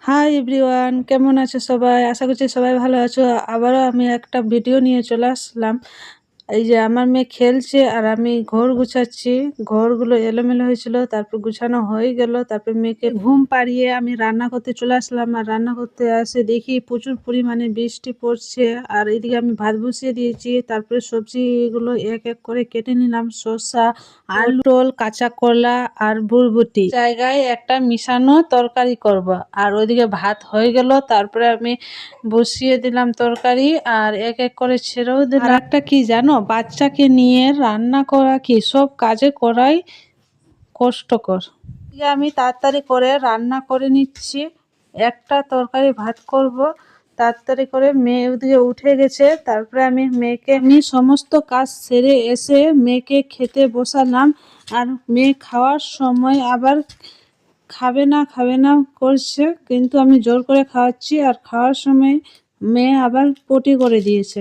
Hi everyone, কেমন আছো সবাই? আশা করছি সবাই ভালো আছো। আবারও আমি একটা ভিডিও নিয়ে চলে আসলাম। এই যে আমার মেয়ে খেলছে আর আমি ঘর গুছাচ্ছি। ঘরগুলো এলোমেলো হয়েছিল, তারপর গুছানো হয়ে গেল। তারপর মেয়েকে ঘুম পাড়িয়ে আমি রান্না করতে চলে আসলাম। আর রান্না করতে এসে দেখি প্রচুর পরিমাণে বৃষ্টি পড়ছে। আর এদিকে আমি ভাত বসিয়ে দিয়েছি। তারপরে সবজিগুলো এক এক করে কেটে নিলাম। শসা, আলু, পটল, কাঁচা কলা আর বরবটি জায়গায় একটা মিশানো তরকারি করব। আর ওইদিকে ভাত হয়ে গেল। তারপরে আমি বসিয়ে দিলাম তরকারি আর এক এক করে ছেড়েও দিলাম। আর একটা কি জানো, বাচ্চাকে নিয়ে রান্না করা কি সব কাজে করাই কষ্টকর। আমি তাড়াতাড়ি করে রান্না করে নিচ্ছি। একটা তরকারি ভাত করব, তাড়াতাড়ি করে মেয়ে ওদিকে উঠে গেছে। তারপরে আমি সমস্ত কাজ সেরে এসে মেয়েকে খেতে বসালাম। আর মেয়ে খাওয়ার সময় আবার খাবে না করছে, কিন্তু আমি জোর করে খাওয়াচ্ছি। আর খাওয়ার সময় মেয়ে আবার পটি করে দিয়েছে।